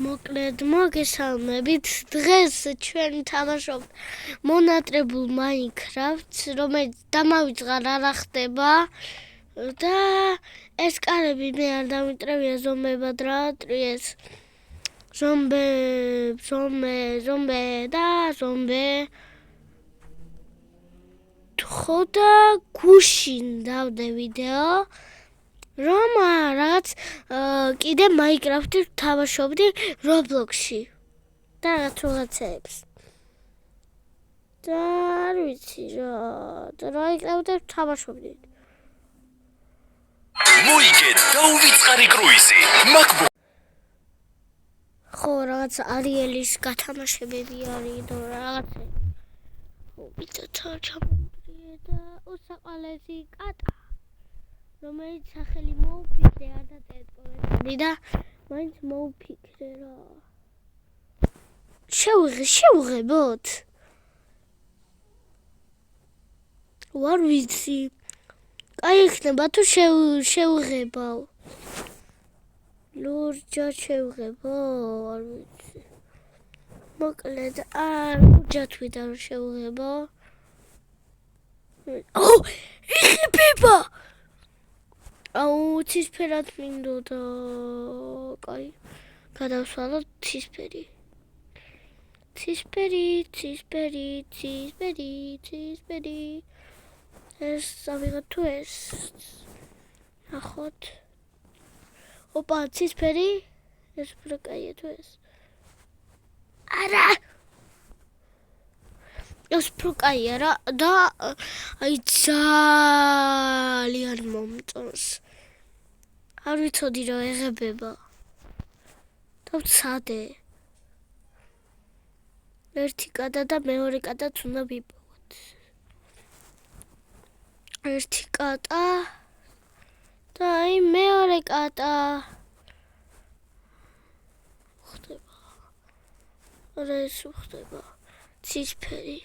მოკლედ მოგესალმებით. დღეს ჩვენ თამაშობთ მონატრებულ Minecraft-ს, რომელიც დამავიწყარ არა ხდება და ეს კარები მე არ დამიტრევია ზომბებად რა ტრიეს. ზომბე და ზომბე. ხოდა გუშინ დავდე ვიდეო რომ რაღაც კიდე Minecraft-ი ვთამაშობდი Roblox-ში და რაღაცებს. და არ ვიცი რა Minecraft-ი ვთამაშობდი. მოიგე დაუვიწყარი კრუიზი. ხო, რაღაც არიელის გათამაშებები არის და რაღაცა. ვიდეო ჩამოვიდრე და უსაყალესი კატა. რომელიც სახელი მოუფიქრე არ დაწერეთ კომენტარი და მაინც მოუფიქრე რა. შევღებოთ? ვარ ვიცი. კაი იქნება თუ შევღებავ. ლურჯად შევღებო, არ ვიცი. მოკლედ ლურჯად ვიდა რომ შევღებო. იღებება! ცისფერად მინდოდა. კაი, გადავსვალოთ ცისფერი. ცისფერი. ეს ავიღოთ თუ ეს. ნახოთ. ოპა, ცისფერი. ეს უფრო კაია თუ ეს. არა! ეს უფრო კაია რა და აი ძალიან მომწონს. არ ვიცოდი რა ეღებება. დავცადე. ერთი კატა და მეორე კატაც უნდა ვიპოვოთ. ერთი კატა და აი მეორე კატა. ხდება. რა ეს ხდება? ცისფერი.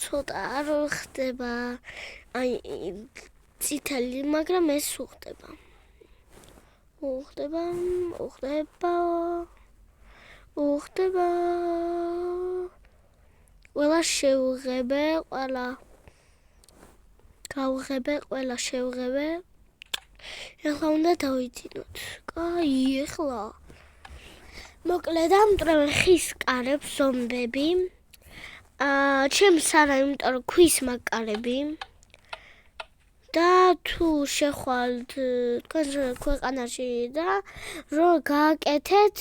ცოტა არ ხდება. აი წითელი, მაგრამ ეს უხდება. უხდება. ყველა შევღებე, ყველა გავღებე, ყველა შევღებე. ეხლა უნდა დავიძინოთ. კაი, ეხლა. მოკლედ ამტრევენ ხის კარებს ზომბები. ჩემს არა, იმიტომ რომ ქვის მაკარები. და თუ შეხვალთ თქვენს ქვეყანაში და რომ გააკეთეთ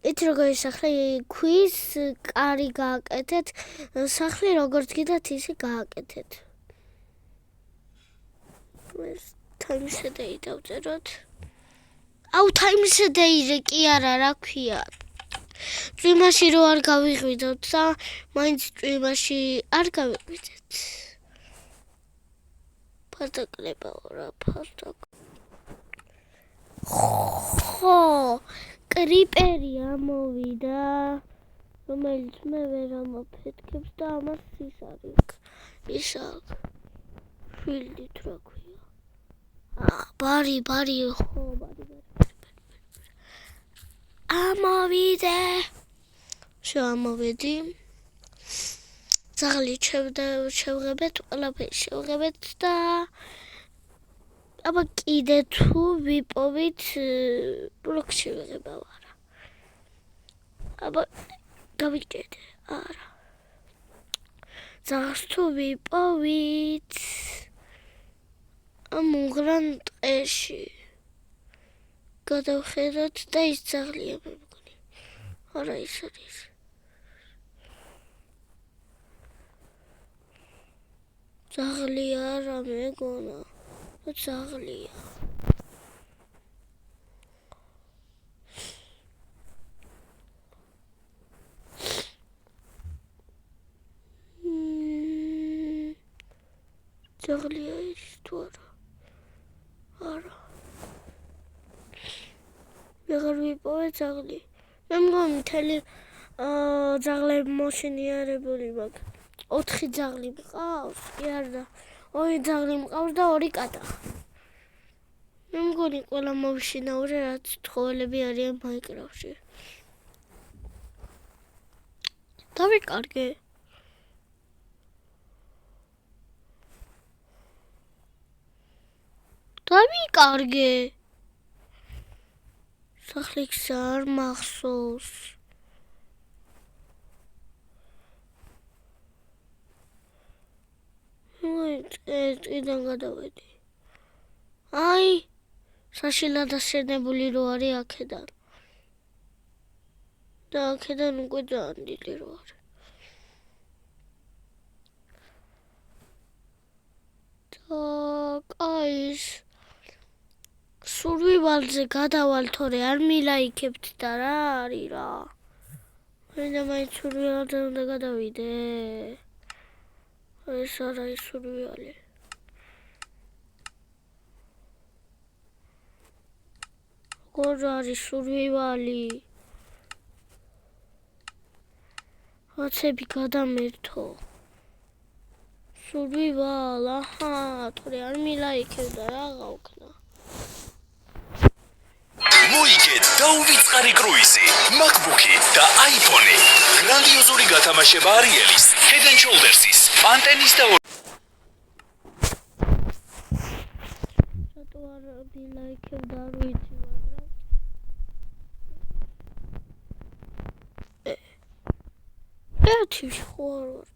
იცი როგორ სახლი ქვის კარი გააკეთეთ, სახლი როგორც გიდათ ისე გააკეთეთ. ეს Times-a-day დავწეროთ. Times-a-day-ზე კი არა, რა ქვია. წვიმაში რო არ გავიღვიდოთ და მაინც წვიმაში არ გავიღვიდეთ. ფასტაკლებაო რა, ხო, კრიპერი ამოვიდა, რომელიც მე ვერ ამაფეთქებს და ამას ის არის. ისაკ. შვილდით რა ქვია. ბარი, ხო, ბარი. ამოვიდე. შევამოვედი. ძაღლი შევღებეთ, ყველაფერი შევღებეთ და აბა კიდე თუ ვიპოვით ბლოქში ვიღებავ არა. აბა გავიჭედე, არა. ძაღლს თუ ვიპოვით ამუღრან ტყეში. გადავხედოთ და ის ძაღლია მე მგონი. არა ის არის. ძაღლია არა მეგონა. ძაღლია. ძაღლია ის თუ არა. არა. ვეღარ ვიპოვე ძაღლი. მე მგონი მთელი ძაღლები მოშინიარებული მაქვს. 4 ძაღლი მყავს, კი არა. ორი ძაღლი მყავს და ორი კატა. მე მგონი ყველა მოვიშინაურე რაც ცხოველები არიან მაინკრაფტში. დავიკარგე. სახლის არ მახსოვს. წიდან გადავედი. აი, საშილა დასერნებული რო არის აქედან. და აქედან უკვე ძალიან დიდი რო არის. კაის სურვივალზე გადავალ თორე არ მილაიქებთ და რა არის რა. მე მაინც სურვივალზე უნდა გადავიდე. ეს არის სურვივალი. როგორ არის სურვივალი? რაცები გადამერთო. სურვივალ, აჰა, თორე არ მილაიქებდა რა გავქნა. მოიგეთ დაუვიწყარი კრუიზი, MacBook-ი და iPhone-ი. გრანდიოზული გათამაშება Ariel-ის, Head and Shoulders-ის, Pantene-ის და რატო არ მილაიქებდა არ ვიცი, მაგრამ ერთი ხო არ ვარ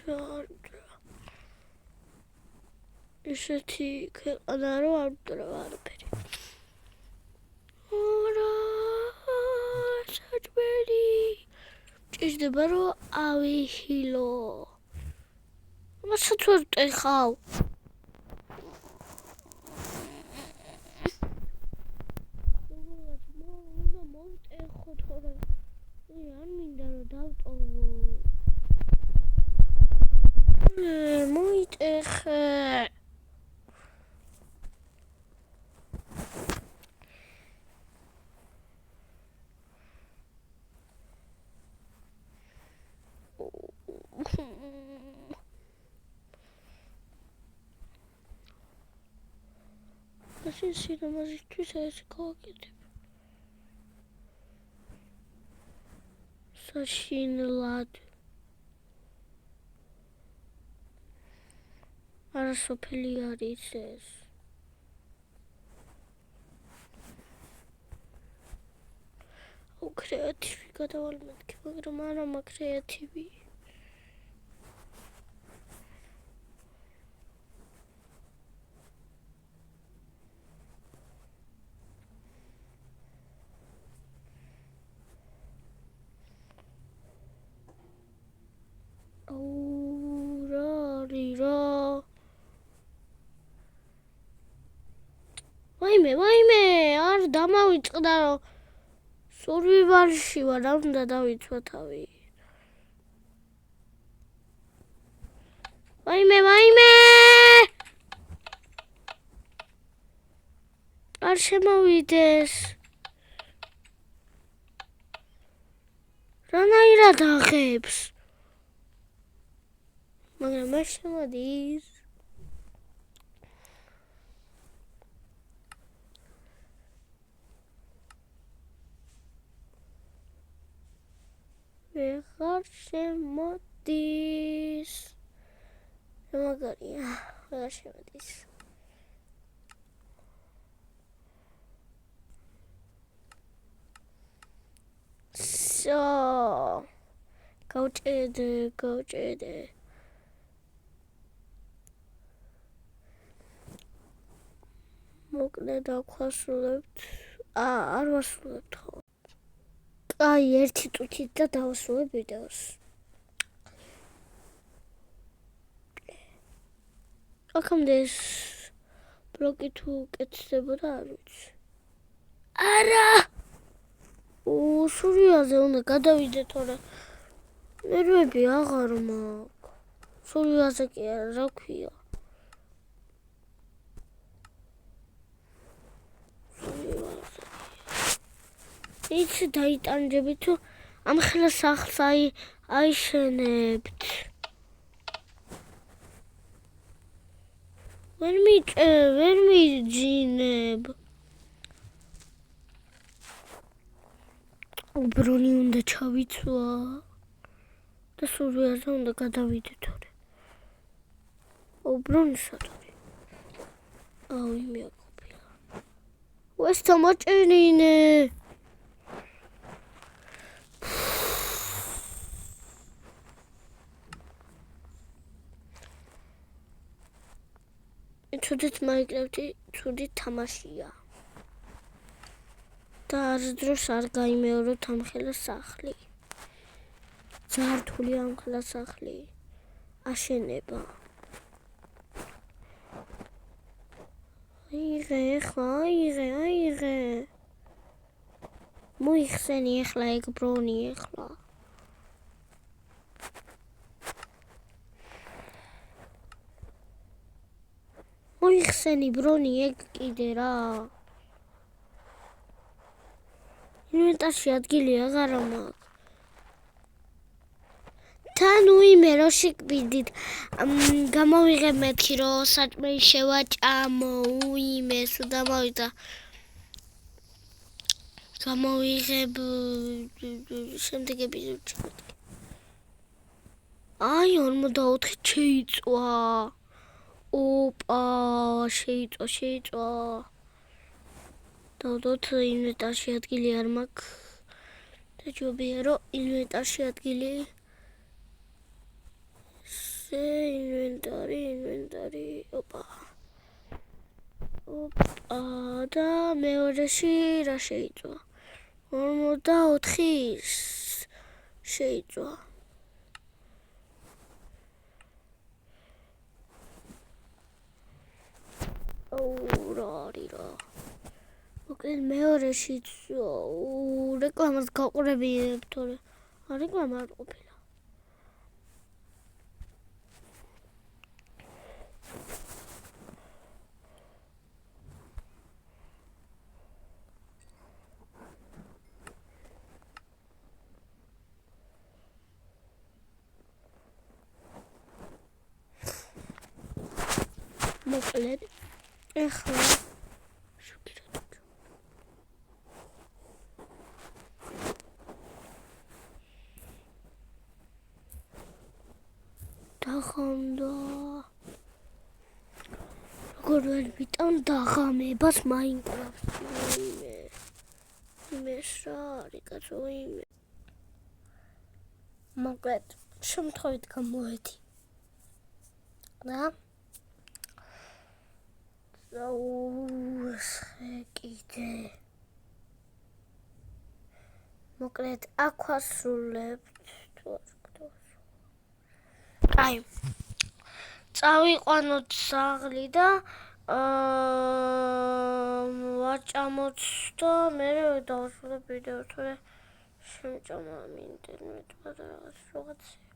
და ისეთი ქვეყანა რო არ მტრევა არაფერი. საჭმელი ჭირდება რომ ავიხილო. მასაც ვერ ტეხავ. უნდა მოვტეხო თორე არ მინდა რომ დავტოვო. მოიტეხე. Nasıl sinemaz istəyirsə qalqedib. Saşinlad. Arasopeli არის ეს. კრეატივი გადავალ მეთქი, მაგრამ არა მაქვს კრეატივი. ვაიმე, არ დამავიწყდა რომ სურვივალში ვარ, არ უნდა დავიცვა თავი. ვაიმე! არ შემოვიდეს. რანაირად აღებს? მაგრამ არ შემოდის. ვეღარ შემოდის. მაგარია, ვეღარ შემოდის. გავჭედე. მოკლე დავასრულებთ. არ ვასრულებთ ხო? აი, ერთი წუთით და დავასრულებ ვიდეოს. აქამდე ეს ბლოკი თუ კეთდებოდა, არ ვიცი. არა! სურვივალზე უნდა გადავიდე თორე ნერვები აღარ მაქვს. სურვივალზე კი არა, რა ქვია. იცი დაიტანჯები თუ ამ ხელა სახლს აიშენებთ. ვერ მიძინებ. უბრუნი უნდა ჩავიცვა. და სულვიარზე უნდა გადავიდე თორე. უბრუნი სად არის? იმე ყოფილა. ეს თამაჭერინე. ცუდით მაინკრაფტი ცუდი თამაშია. და არც დროს არ გაიმეოროთ ამ ხელა სახლი. ძართული ამ ხელა სახლი. აშენება. აიღე. მოიხსენი ახლა ეგ ბრონი ახლა. მოიხსენი ბრონი ეგ კიდე რა. ინვენტარში ადგილი აღარა მაქვს. თან უიმე რო შეკბიდით გამოვიღებ მეთქი რო საჭმელი შევაჭამო უიმე სულ დამოვიდა გამოვიღებ შემდეგ ეპიზოდში მეთქი აი 44 შეიწვა ოპა შეიწვა დავდოთ ინვენტარში ადგილი არ მაქვს და ჯობია რომ ინვენტარში ადგილი ინვენტარი ოპა და მეორეში რა შეიწვა 44 შეიწვა რა არის რა მოკლედ მეორეშიც რეკლამას გაყურებინებ თორე რეკლამა არ ყოფილა მოკლედ ეხლა დაღამდა როგორ ვერ ვიტან დაღამებას მაინკრაფტში იმეს რა არის კაცო იმე მოკლედ შემთხვევით გამოვედი რა კიდე მოკლედ აქ ვასრულებთ თუ არ გქონდეს აი წავიყვანოთ საღლი და ვაჭამოთ და მე დავასრულებ ვიდეოს თორე შემჭამა ინტერნეტმა და რაღაცეება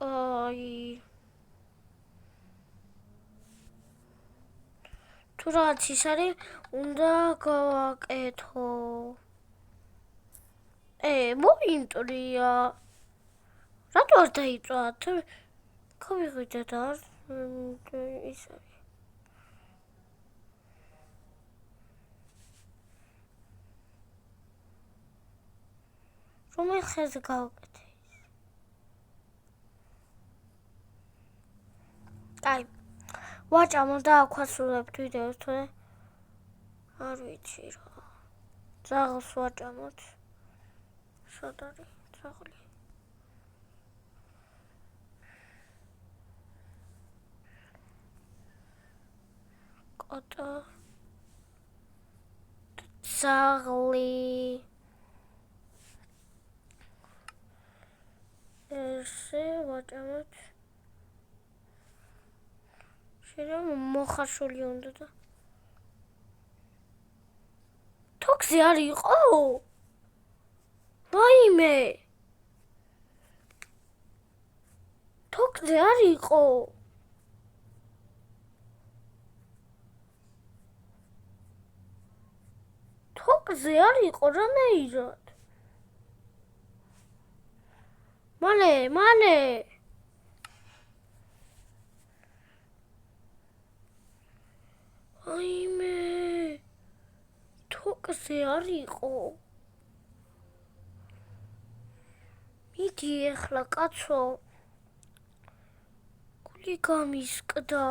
კაი თუ რაღაც ის არის უნდა გავაკეთო მოინტრია რატო არ დაიწვათ გავიღვიძე და ის არის რომელ ხელზე გავაკეთე აი ვაჭამო და აქ ვასრულებთ ვიდეოს თორე არ ვიცი რა ძაღლს ვაჭამოთ სად არის ძაღლი კოტა ძაღლი ესე ვაჭამოთ შეიძლება მოხარშული უნდა და თოქზე არ იყო ვაიმე თოქზე არ იყო თოქზე არ იყო რანაირად მალე ასე არ იყო. მიდი ეხლა კაცო. გული გამისკდა.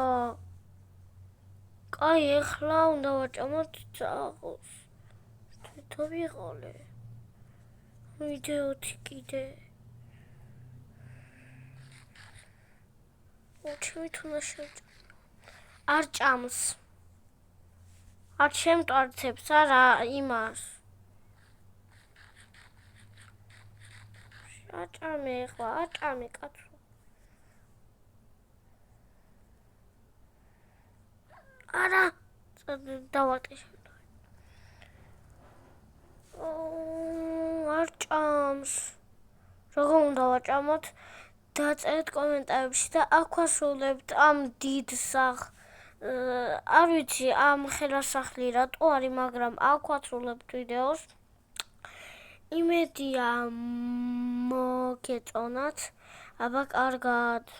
კაი, ეხლა უნდა ვაჭამოთ ძაღლს. თვითონ ვიყოლე. ვიდეოთი კიდე. ჩემით უნდა შევჭამ. არ ჭამს. არ შემტვარცებს არა იმას. აჭამე ეხლა, აჭამე კაცო. არა, დავარტყი შემდგომ. არ ჭამს. როგორ უნდა ვაჭამოთ? დაწერეთ კომენტარებში და აქ ვასრულებთ ამ დიდ არ ვიცი ამ ხელასახლი რატო არის, მაგრამ აქ ვასრულებთ ვიდეოს. იმედია მოგეწონათ. აბა კარგად.